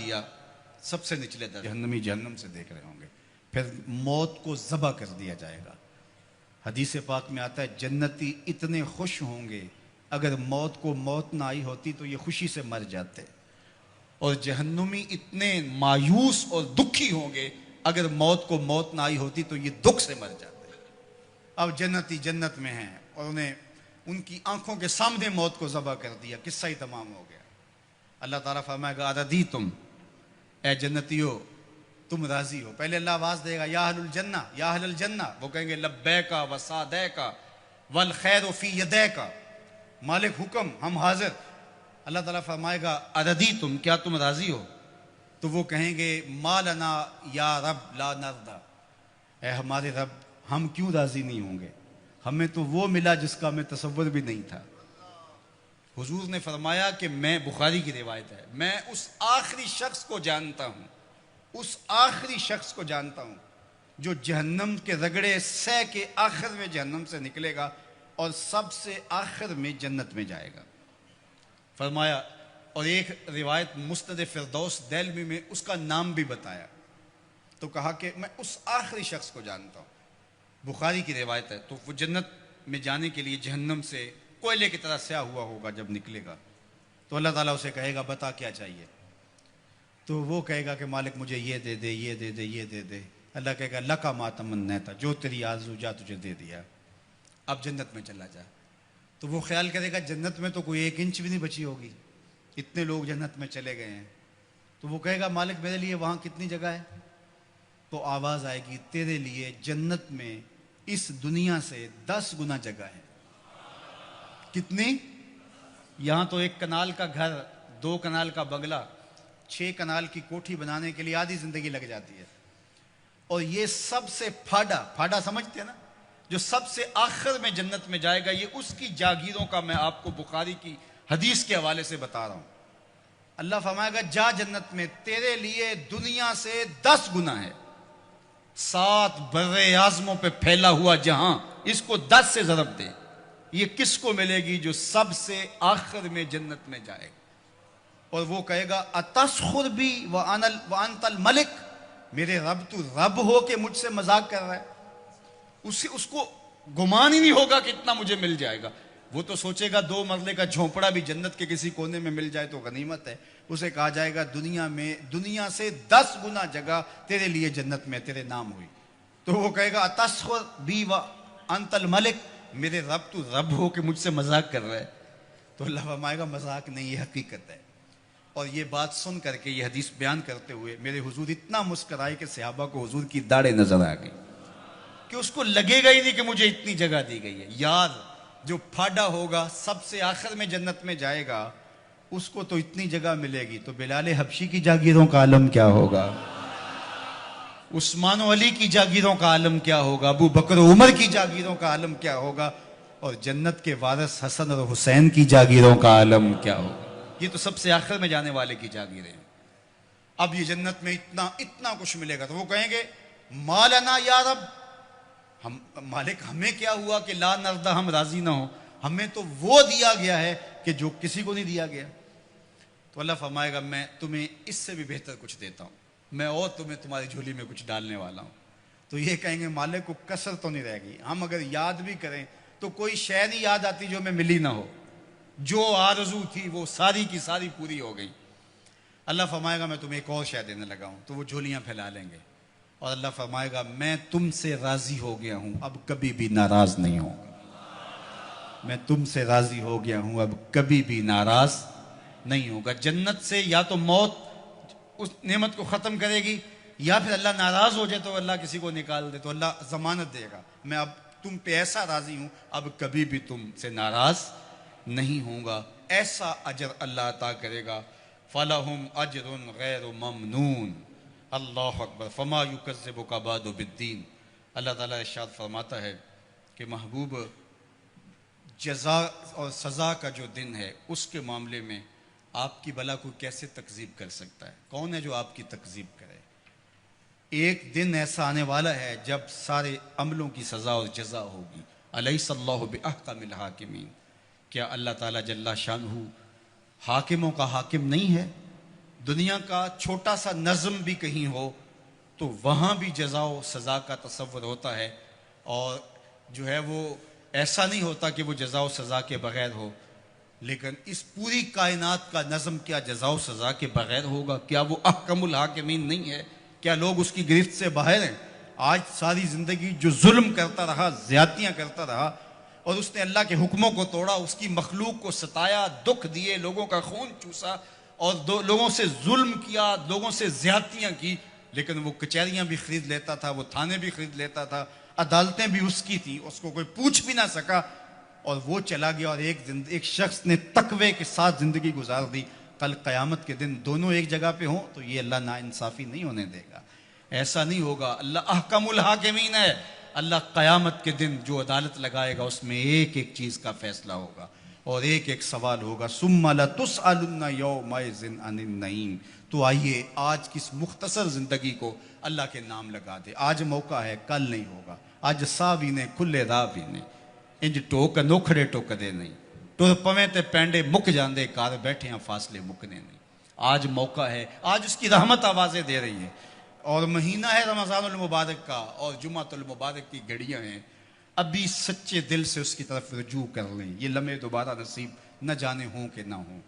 کیا سب سے نچلے درجے جہنمی جہنم سے دیکھ رہے ہوں گے. پھر موت کو ذبح کر دیا جائے گا. حدیث پاک میں آتا ہے جنتی اتنے خوش ہوں گے اگر موت کو موت نہ آئی ہوتی تو یہ خوشی سے مر جاتے, اور جہنمی اتنے مایوس اور دکھی ہوں گے اگر موت کو موت نہ آئی ہوتی تو یہ دکھ سے مر جاتے. اب جنتی جنت میں ہیں اور انہیں ان کی آنکھوں کے سامنے موت کو ذبح کر دیا, قصہ ہی تمام ہو گیا. اللہ تعالیٰ فرمائے گا اردی تم, اے جنتیو تم راضی ہو. پہلے اللہ آواز دے گا یا اہل الجنہ یا اہل الجنہ, وہ کہیں گے لبیکا و سعدیکا والخیر فی یدیکا, مالک حکم ہم حاضر. اللہ تعالیٰ فرمائے گا اردی تم, کیا تم راضی ہو؟ تو وہ کہیں گے ما لنا یا رب لا نرضی, اے ہمارے رب ہم کیوں راضی نہیں ہوں گے, ہمیں تو وہ ملا جس کا ہمیں تصور بھی نہیں تھا. حضور نے فرمایا کہ میں, بخاری کی روایت ہے, میں اس آخری شخص کو جانتا ہوں, اس آخری شخص کو جانتا ہوں جو جہنم کے رگڑے سہ کے آخر میں جہنم سے نکلے گا اور سب سے آخر میں جنت میں جائے گا. فرمایا, اور ایک روایت مسند فردوس دہلوی میں اس کا نام بھی بتایا, تو کہا کہ میں اس آخری شخص کو جانتا ہوں. بخاری کی روایت ہے. تو وہ جنت میں جانے کے لیے جہنم سے کوئلے کی طرح سیاہ ہوا ہوگا, جب نکلے گا تو اللہ تعالیٰ اسے کہے گا بتا کیا چاہیے, تو وہ کہے گا کہ مالک مجھے یہ دے دے یہ دے دے یہ دے دے. اللہ کہے گا لکا ما تمنیت, جو تیری آرزو جا تجھے دے دیا, اب جنت میں چلا جا. تو وہ خیال کرے گا جنت میں تو کوئی 1 انچ بھی نہیں بچی ہوگی, اتنے لوگ جنت میں چلے گئے ہیں. تو وہ کہے گا مالک میرے لیے وہاں کتنی جگہ ہے؟ تو آواز آئے گی تیرے لیے جنت میں اس دنیا سے 10 گنا جگہ ہے. کتنی؟ یہاں تو 1 کنال کا گھر, 2 کنال کا بنگلہ, 6 کنال کی کوٹھی بنانے کے لیے آدھی زندگی لگ جاتی ہے. اور یہ سب سے پھاڑا سمجھتے ہیں نا, جو سب سے آخر میں جنت میں جائے گا, یہ اس کی جاگیروں کا میں آپ کو بخاری کی حدیث کے حوالے سے بتا رہا ہوں. اللہ فرمائے گا جا جنت میں, تیرے لیے دنیا سے 10 گنا ہے. 7 بر اعظموں پہ پھیلا ہوا جہاں, اس کو 10 سے ضرب دے. یہ کس کو ملے گی؟ جو سب سے آخر میں جنت میں جائے گا. اور وہ کہے گا اتسخر بی وانت الملک, میرے رب تو رب ہو کے مجھ سے مذاق کر رہا ہے. اس کو گمان ہی نہیں ہوگا کہ اتنا مجھے مل جائے گا. وہ تو سوچے گا 2 مرلے کا جھونپڑا بھی جنت کے کسی کونے میں مل جائے تو غنیمت ہے. اسے کہا جائے گا دنیا سے 10 گنا جگہ تیرے لیے جنت میں تیرے نام ہوئی. تو وہ کہے گا اتسخر بی وانت الملک, میرے رب تو رب ہو کے مجھ سے مذاق کر رہا ہے. تو اللہ فرمائے گا مذاق نہیں, یہ حقیقت ہے. اور یہ بات سن کر کے, یہ حدیث بیان کرتے ہوئے میرے حضور اتنا مسکرائے کہ صحابہ کو حضور کی داڑھیں نظر آ گئی, کہ اس کو لگے گا ہی نہیں کہ مجھے اتنی جگہ دی گئی ہے. یار جو پھاڑا ہوگا سب سے آخر میں جنت میں جائے گا, اس کو تو اتنی جگہ ملے گی, تو بلال حبشی کی جاگیروں کا عالم کیا ہوگا, عثمان و علی کی جاگیروں کا عالم کیا ہوگا, ابو بکر و عمر کی جاگیروں کا عالم کیا ہوگا, اور جنت کے وارث حسن اور حسین کی جاگیروں کا عالم کیا ہوگا. یہ تو سب سے آخر میں جانے والے کی جاگیریں ہیں. اب یہ جنت میں اتنا کچھ ملے گا, تو وہ کہیں گے ما لنا یا رب, ہم مالک ہمیں کیا ہوا کہ لا نرضی, ہم راضی نہ ہوں, ہمیں تو وہ دیا گیا ہے کہ جو کسی کو نہیں دیا گیا. تو اللہ فرمائے گا میں تمہیں اس سے بھی بہتر کچھ دیتا ہوں, میں اور تمہیں تمہاری جھولی میں کچھ ڈالنے والا ہوں. تو یہ کہیں گے مالک کو کسر تو نہیں رہے گی, ہم اگر یاد بھی کریں تو کوئی شے نہیں یاد آتی جو ہمیں ملی نہ ہو, جو آرزو تھی وہ ساری کی ساری پوری ہو گئی. اللہ فرمائے گا میں تمہیں ایک اور شے دینے لگا ہوں. تو وہ جھولیاں پھیلا لیں گے, اور اللہ فرمائے گا میں تم سے راضی ہو گیا ہوں, اب کبھی بھی ناراض نہیں ہوں گا. میں تم سے راضی ہو گیا ہوں, اب کبھی بھی ناراض نہیں ہوگا. جنت سے یا تو موت اس نعمت کو ختم کرے گی, یا پھر اللہ ناراض ہو جائے تو اللہ کسی کو نکال دے, تو اللہ ضمانت دے گا میں اب تم پہ ایسا راضی ہوں, اب کبھی بھی تم سے ناراض نہیں ہوں گا. ایسا اجر اللہ عطا کرے گا. فَلَهُمْ أَجْرٌ غَيْرُ مَمْنُونَ. اللہ اکبر. فَمَا يُكَذِّبُكَ بَعْدُ بِالدِّينِ. اللہ تعالیٰ ارشاد فرماتا ہے کہ محبوب جزا اور سزا کا جو دن ہے اس کے معاملے میں آپ کی بلا کو کیسے تکذیب کر سکتا ہے؟ کون ہے جو آپ کی تکذیب کرے؟ ایک دن ایسا آنے والا ہے جب سارے عملوں کی سزا اور جزا ہوگی. الیس اللہ بأحکم الحاکمین. کیا اللہ تعالیٰ جل شانہ حاکموں کا حاکم نہیں ہے؟ دنیا کا چھوٹا سا نظم بھی کہیں ہو تو وہاں بھی جزا و سزا کا تصور ہوتا ہے، اور جو ہے وہ ایسا نہیں ہوتا کہ وہ جزا و سزا کے بغیر ہو، لیکن اس پوری کائنات کا نظم کیا جزا و سزا کے بغیر ہوگا؟ کیا وہ احکم الحاکمین نہیں ہے؟ کیا لوگ اس کی گرفت سے باہر ہیں؟ آج ساری زندگی جو ظلم کرتا رہا، زیادتیاں کرتا رہا، اور اس نے اللہ کے حکموں کو توڑا، اس کی مخلوق کو ستایا، دکھ دیے، لوگوں کا خون چوسا، اور لوگوں سے ظلم کیا، لوگوں سے زیادتیاں کی، لیکن وہ کچہریاں بھی خرید لیتا تھا، وہ تھانے بھی خرید لیتا تھا، عدالتیں بھی اس کی تھیں، اس کو کوئی پوچھ بھی نہ سکا، اور وہ چلا گیا، اور ایک شخص نے تقوی کے ساتھ زندگی گزار دی۔ کل قیامت کے دن دونوں ایک جگہ پہ ہوں تو یہ اللہ ناانصافی نہیں ہونے دے گا، ایسا نہیں ہوگا۔ اللہ احکم الحاکمین ہے، اللہ قیامت کے دن جو عدالت لگائے گا اس میں ایک ایک چیز کا فیصلہ ہوگا اور ایک ایک سوال ہوگا۔ ثم لتسألن یومئذ عن النعیم۔ تو آئیے آج کی اس مختصر زندگی کو اللہ کے نام لگا دے۔ آج موقع ہے، کل نہیں ہوگا۔ آج ساوی نے کھلے راہ بھی نے انج ٹوک نوکھڑے ٹوکدے نہیں، ٹر پویں تے پینڈے مک جاندے، کار بیٹھے ہیں فاصلے مکنے نہیں۔ آج موقع ہے، آج اس کی رحمت آوازیں دے رہی ہے، اور مہینہ ہے رمضان المبارک کا، اور جمعۃ المبارک کی گھڑیاں ہیں۔ ابھی سچے دل سے اس کی طرف رجوع کر لیں، یہ لمحے دوبارہ نصیب نہ جانے ہوں کہ نہ ہوں،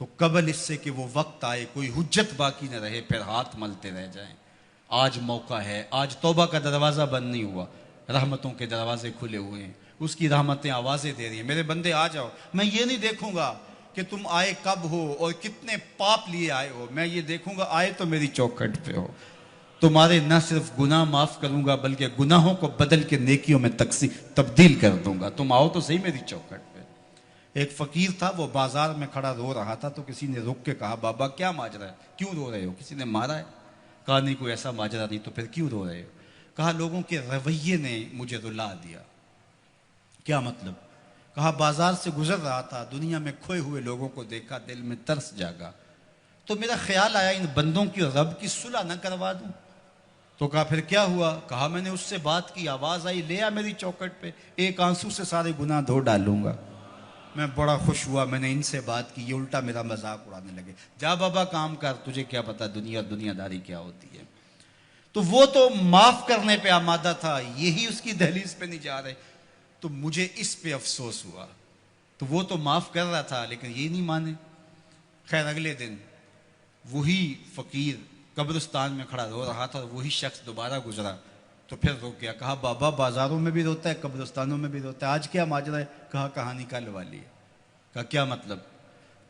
تو قبل اس سے کہ وہ وقت آئے کوئی حجت باقی نہ رہے، پھر ہاتھ ملتے رہ جائیں۔ آج موقع ہے، آج توبہ کا دروازہ بند نہیں ہوا، رحمتوں کے دروازے کھلے ہوئے ہیں، اس کی رحمتیں آوازیں دے رہی ہیں، میرے بندے آ جاؤ۔ میں یہ نہیں دیکھوں گا کہ تم آئے کب ہو اور کتنے پاپ لیے آئے ہو، میں یہ دیکھوں گا آئے تو میری چوکھٹ پہ ہو۔ تمہارے نہ صرف گناہ معاف کروں گا بلکہ گناہوں کو بدل کے نیکیوں میں تبدیل کر دوں گا، تم آؤ تو صحیح میری چوکھٹ پہ۔ ایک فقیر تھا، وہ بازار میں کھڑا رو رہا تھا، تو کسی نے رک کے کہا بابا کیا ماجرا ہے، کیوں رو رہے ہو؟ کسی نے مارا ہے؟ کہا نہیں کوئی ایسا ماجرا نہیں، تو پھر کیوں رو رہے ہو؟ کہا لوگوں کے رویے نے مجھے رلا دیا۔ کیا مطلب؟ کہا بازار سے گزر رہا تھا، دنیا میں کھوئے ہوئے لوگوں کو دیکھا، دل میں ترس جاگا، تو میرا خیال آیا ان بندوں کی رب کی صلح نہ کروا دوں۔ تو کہا پھر کیا ہوا؟ کہا میں نے اس سے بات کی، آواز آئی لے آ میری چوکھٹ پہ، ایک آنسو سے سارے گناہ دھو ڈالوں گا۔ میں بڑا خوش ہوا، میں نے ان سے بات کی، یہ الٹا میرا مذاق اڑانے لگے۔ جا بابا کام کر، تجھے کیا پتا دنیا داری کیا ہوتی ہے۔ تو وہ تو معاف کرنے پہ آمادہ تھا، یہی اس کی دہلیز پہ نہیں جا رہے، تو مجھے اس پہ افسوس ہوا۔ تو وہ تو معاف کر رہا تھا لیکن یہ نہیں مانے۔ خیر اگلے دن وہی فقیر قبرستان میں کھڑا رو رہا تھا، وہی شخص دوبارہ گزرا تو پھر رو گیا۔ کہا بابا بازاروں میں بھی روتا ہے، قبرستانوں میں بھی روتا ہے، آج کیا ماجرا ہے؟ کہا کہانی کل والی ہے۔ کہا کیا مطلب؟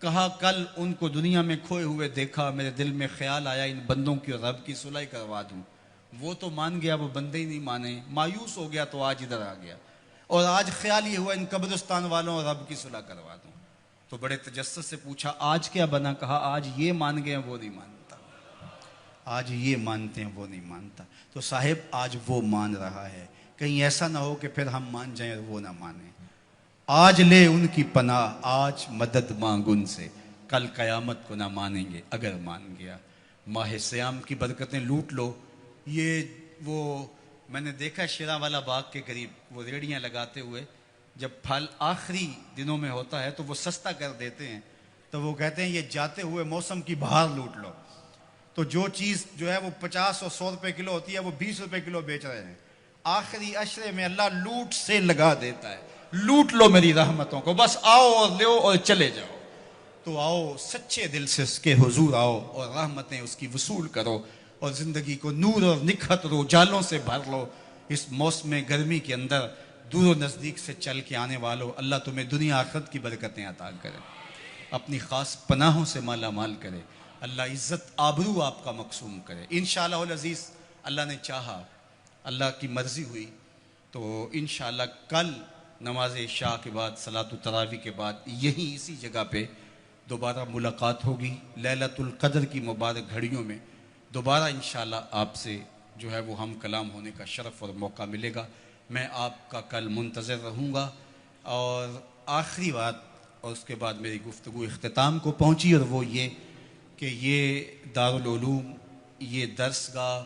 کہا کل ان کو دنیا میں کھوئے ہوئے دیکھا، میرے دل میں خیال آیا ان بندوں کی رب کی صلح کروا دوں، وہ تو مان گیا، وہ بندے ہی نہیں مانے، مایوس ہو گیا، تو آج ادھر آ گیا، اور آج خیال یہ ہوا ان قبرستان والوں اور رب کی صلح کروا دوں۔ تو بڑے تجسس سے پوچھا آج کیا بنا؟ کہا آج یہ مان گئے وہ نہیں مانتا، آج یہ مانتے ہیں وہ نہیں مانتا۔ تو صاحب آج وہ مان رہا ہے، کہیں ایسا نہ ہو کہ پھر ہم مان جائیں اور وہ نہ مانیں۔ آج لے ان کی پناہ، آج مدد مانگ ان سے، کل قیامت کو نہ مانیں گے اگر مان گیا۔ ماہ سیام کی برکتیں لوٹ لو۔ یہ وہ میں نے دیکھا شیراں والا باغ کے قریب وہ ریڑیاں لگاتے ہوئے، جب پھل آخری دنوں میں ہوتا ہے تو وہ سستا کر دیتے ہیں، تو وہ کہتے ہیں یہ جاتے ہوئے موسم کی بہار لوٹ لو۔ تو جو چیز جو ہے وہ 50 اور 100 روپے کلو ہوتی ہے وہ 20 روپے کلو بیچ رہے ہیں۔ آخری عشرے میں اللہ لوٹ سے لگا دیتا ہے، لوٹ لو میری رحمتوں کو، بس آؤ اور لو اور چلے جاؤ۔ تو آؤ سچے دل سے اس کے حضور آؤ اور رحمتیں اس کی وصول کرو، اور زندگی کو نور اور نکھت رو جالوں سے بھر لو۔ اس موسم گرمی کے اندر دور و نزدیک سے چل کے آنے والوں، اللہ تمہیں دنیا آخرت کی برکتیں عطا کرے، اپنی خاص پناہوں سے مالا مال کرے، اللہ عزت آبرو آپ کا مقسوم کرے۔ انشاءاللہ العزیز اللہ نے چاہا، اللہ کی مرضی ہوئی تو انشاءاللہ کل نماز عشاء کے بعد صلاۃ التراویح کے بعد یہیں اسی جگہ پہ دوبارہ ملاقات ہوگی، لیلۃ القدر کی مبارک گھڑیوں میں دوبارہ انشاءاللہ آپ سے جو ہے وہ ہم کلام ہونے کا شرف اور موقع ملے گا۔ میں آپ کا کل منتظر رہوں گا۔ اور آخری بات، اور اس کے بعد میری گفتگو اختتام کو پہنچی، اور وہ یہ کہ یہ دارالعلوم، یہ درس گاہ